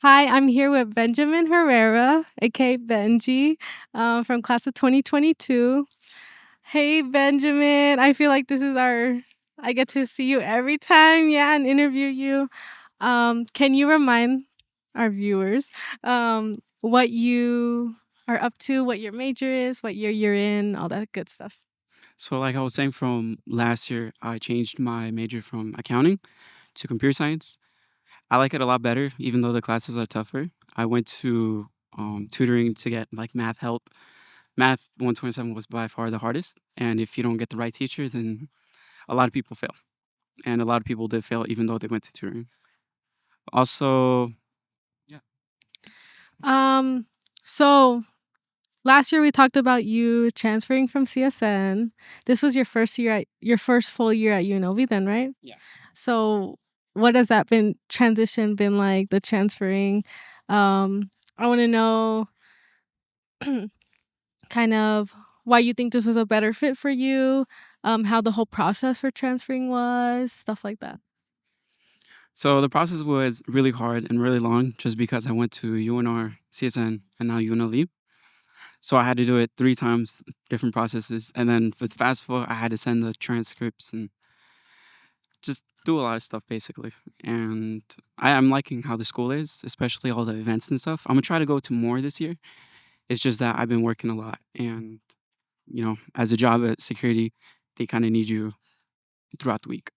Hi, I'm here with Benjamin Herrera, aka Benji, from class of 2022. Hey, Benjamin. I feel like this is I get to see you every time, yeah, and interview you. Can you remind our viewers what you are up to, what your major is, what year you're in, all that good stuff? So, like I was saying, from last year, I changed my major from accounting to computer science. I like it a lot better, even though the classes are tougher. I went to tutoring to get like math help. Math 127 was by far the hardest. And if you don't get the right teacher, then a lot of people fail. And a lot of people did fail, even though they went to tutoring. Also, yeah. Um, so last year we talked about you transferring from CSN. This was your first full year at UNLV then, right? Yeah. So what has that been transition been like, the transferring? I want to know kind of why you think this was a better fit for you, how the whole process for transferring was, stuff like that. So the process was really hard and really long just because I went to UNR, CSN, and now UNLV. So I had to do it 3 times, different processes, and then with FastFlow, I had to send the transcripts and just do a lot of stuff basically. And I'm liking how the school is, especially all the events and stuff. I'm gonna try to go to more this year. It's just that I've been working a lot, and as a job at security, they kind of need you throughout the week.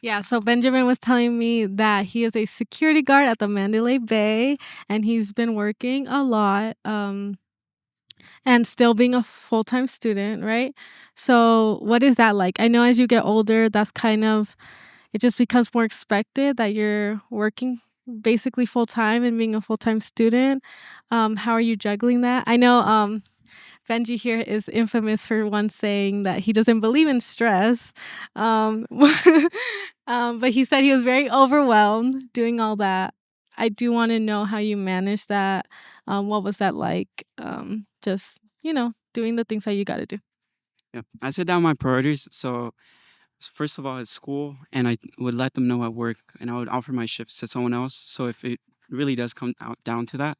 Yeah, so Benjamin was telling me that he is a security guard at the Mandalay Bay and he's been working a lot. And still being a full-time student, right? So, what is that like? I know as you get older, that's kind of it just becomes more expected that you're working basically full-time and being a full-time student. How are you juggling that? I know, Benji here is infamous for once saying that he doesn't believe in stress. Um, but he said he was very overwhelmed doing all that. I do want to know how you manage that. What was that like? Just, doing the things that you got to do. Yeah, I set down my priorities. So first of all, it's school, and I would let them know at work, and I would offer my shifts to someone else. So if it really does come out down to that,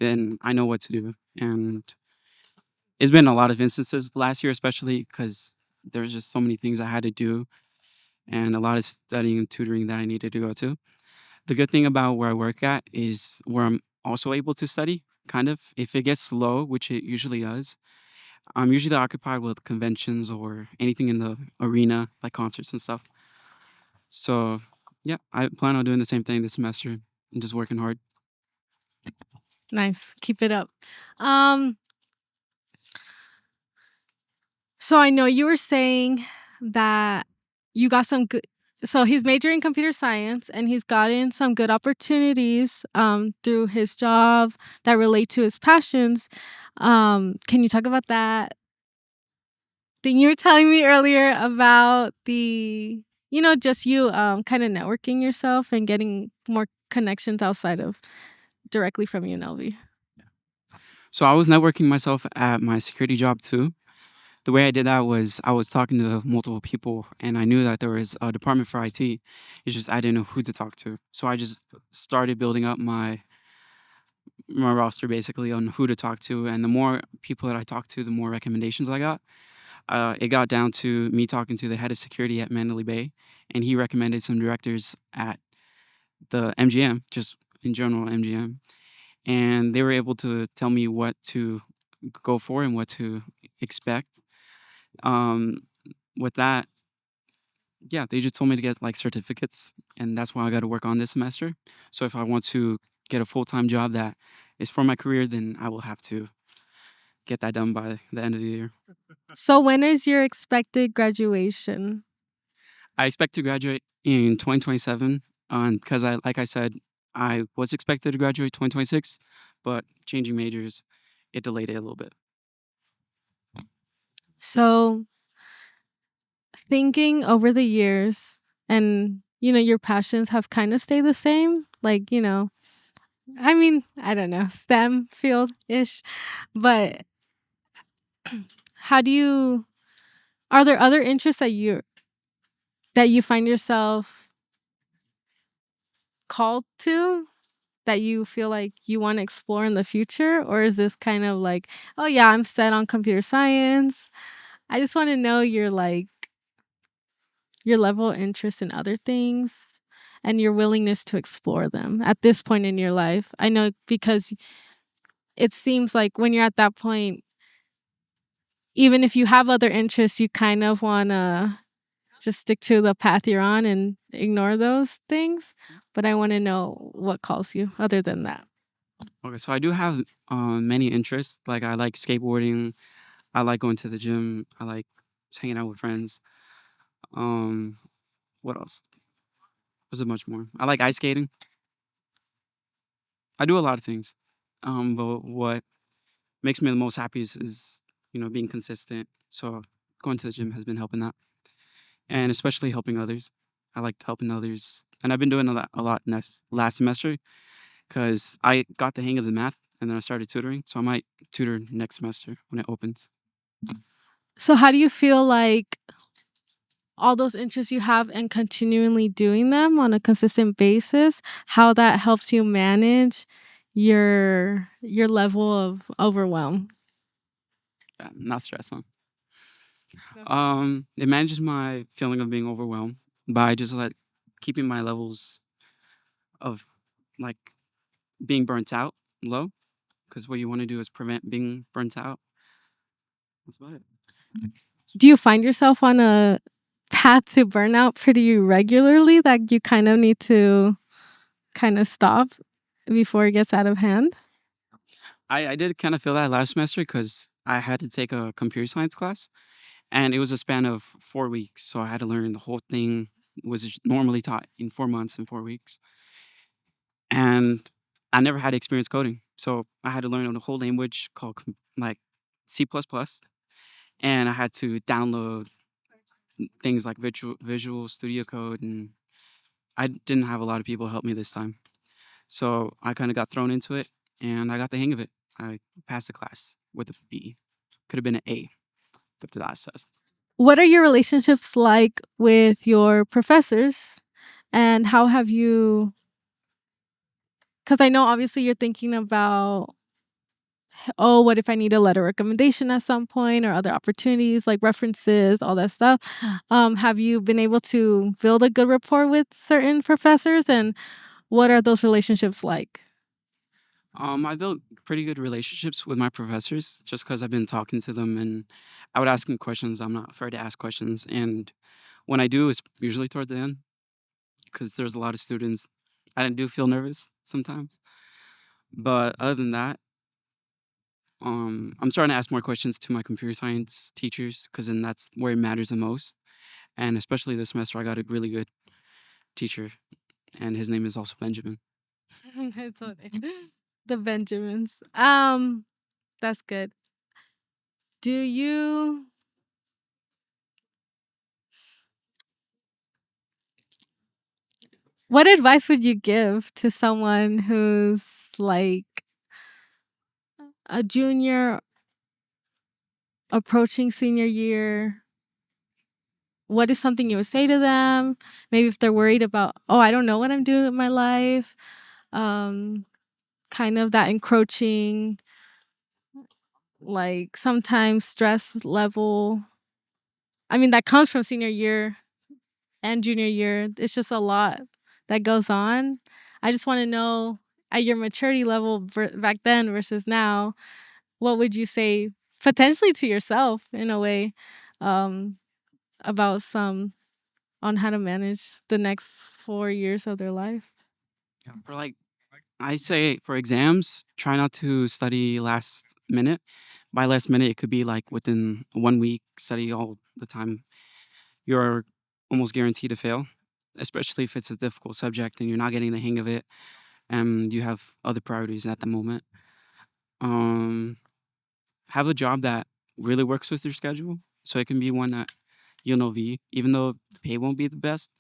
then I know what to do. And it's been a lot of instances last year, especially because there's just so many things I had to do and a lot of studying and tutoring that I needed to go to. The good thing about where I work at is where I'm also able to study, kind of. If it gets slow, which it usually does, I'm usually occupied with conventions or anything in the arena, like concerts and stuff. So, yeah, I plan on doing the same thing this semester and just working hard. Nice. Keep it up. Um, so I know you were saying that you got some good so he's majoring in computer science and he's gotten some good opportunities through his job that relate to his passions. Can you talk about that thing you were telling me earlier about just you kind of networking yourself and getting more connections outside of directly from UNLV? So, I was networking myself at my security job too. The way I did that was I was talking to multiple people and I knew that there was a department for IT. It's just I didn't know who to talk to. So I just started building up my roster basically on who to talk to. And the more people that I talked to, the more recommendations I got. It got down to me talking to the head of security at Mandalay Bay, and he recommended some directors at the MGM, just in general MGM, and they were able to tell me what to go for and what to expect. Um, with that, yeah, they just told me to get like certificates, and that's why I got to work on this semester. So if I want to get a full time job that is for my career, then I will have to get that done by the end of the year. So when is your expected graduation? I expect to graduate in 2027, because like I said, I was expected to graduate 2026, but changing majors, it delayed it a little bit. So thinking over the years and your passions have kind of stayed the same, like, I mean, I don't know, STEM field ish, but how do you are there other interests that you find yourself called to that you feel like you wanna explore in the future? Or is this kind of like, "Oh, yeah, I'm set on computer science." I just wanna know your, like, your level of interest in other things and your willingness to explore them at this point in your life. I know because it seems like when you're at that point, even if you have other interests, you kind of wanna just stick to the path you're on and ignore those things, but I wanna know what calls you other than that. Okay, so I do have many interests. Like I like skateboarding. I like going to the gym. I like just hanging out with friends. Um, what else? There's a much more. I like ice skating. I do a lot of things. But what makes me the most happy is being consistent. So going to the gym has been helping that, and especially helping others. I liked helping others, and I've been doing a lot next last semester because I got the hang of the math, and then I started tutoring. So I might tutor next semester when it opens. So how do you feel like all those interests you have and continually doing them on a consistent basis, how that helps you manage your level of overwhelm? Not stress, huh? No stress. It manages my feeling of being overwhelmed by just like keeping my levels of like being burnt out low. Because what you want to do is prevent being burnt out. That's about it. Do you find yourself on a path to burnout pretty regularly that you kind of need to kinda stop before it gets out of hand? I did kind of feel that last semester because I had to take a computer science class, and it was a span of 4 weeks. So I had to learn the whole thing was normally taught in 4 months and 4 weeks. And I never had experience coding. So I had to learn a whole language called like C++. And I had to download things like Visual Studio Code. And I didn't have a lot of people help me this time. So I kind of got thrown into it and I got the hang of it. I passed the class with a B. Could have been an A, but the last test. What are your relationships like with your professors, and how have you? Because I know obviously you're thinking about, "Oh, what if I need a letter of recommendation at some point or other opportunities like references, all that stuff." Have you been able to build a good rapport with certain professors, and what are those relationships like? I built pretty good relationships with my professors just because I've been talking to them and I would ask them questions. I'm not afraid to ask questions. And when I do, it's usually toward the end because there's a lot of students. I do feel nervous sometimes. But other than that, I'm starting to ask more questions to my computer science teachers because then that's where it matters the most. And especially this semester, I got a really good teacher, and his name is also Benjamin. That's what the Benjamins. That's good. Do you What advice would you give to someone who's like a junior approaching senior year? What is something you would say to them? Maybe if they're worried about, "Oh, I don't know what I'm doing with my life." Um, kind of that encroaching, like sometimes stress level. I mean, that comes from senior year and junior year. It's just a lot that goes on. I just want to know at your maturity level back then versus now, what would you say potentially to yourself in a way, um, about some on how to manage the next 4 years of their life? Yeah. For like, I say for exams, try not to study last minute. By last minute, it could be like within 1 week, study all the time. You're almost guaranteed to fail, especially if it's a difficult subject and you're not getting the hang of it and you have other priorities at the moment. Um, have a job that really works with your schedule. So it can be one at UNLV, even though the pay won't be the best.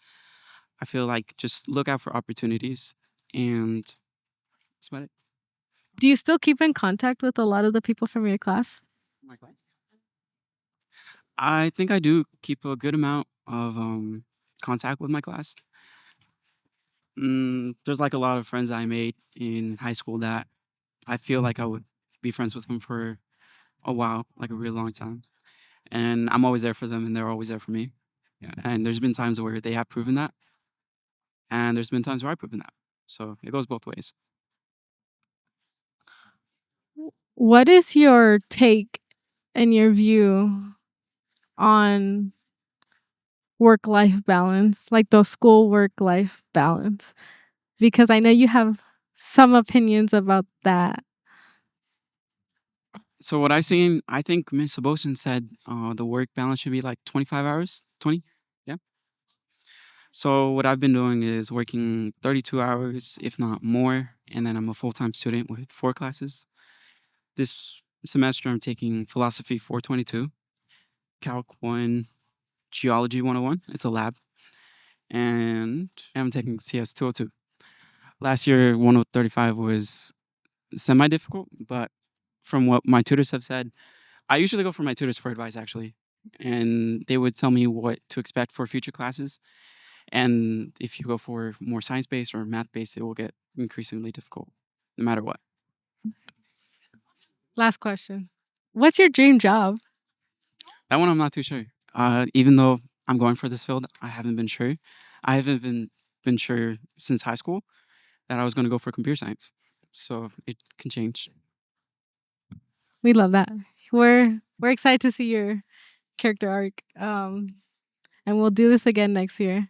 I feel like just look out for opportunities and that's about it. Do you still keep in contact with a lot of the people from your class? My class? I think I do keep a good amount of contact with my class. There's like a lot of friends I made in high school that I feel like I would be friends with them for a while, like a really long time. And I'm always there for them and they're always there for me. Yeah. And there's been times where they have proven that, and there's been times where I've proven that. So it goes both ways. What is your take and your view on work-life balance, like the school work-life balance? Because I know you have some opinions about that. So what I've seen, I think Miss Abosin said the work balance should be like 25 hours, 20. Yeah. So what I've been doing is working 32 hours, if not more, and then I'm a full-time student with 4 classes. This semester I'm taking Philosophy 422, Calc 1, Geology 101. It's a lab. And I'm taking CS 202. Last year 135 was semi-difficult, but from what my tutors have said, I usually go for my tutors for advice actually. And they would tell me what to expect for future classes. And if you go for more science based or math based, it will get increasingly difficult no matter what. Last question. What's your dream job? That one I'm not too sure. Even though I'm going for this field, I haven't been sure. I haven't been sure since high school that I was going to go for computer science. So it can change. We love that. We're excited to see your character arc. And we'll do this again next year.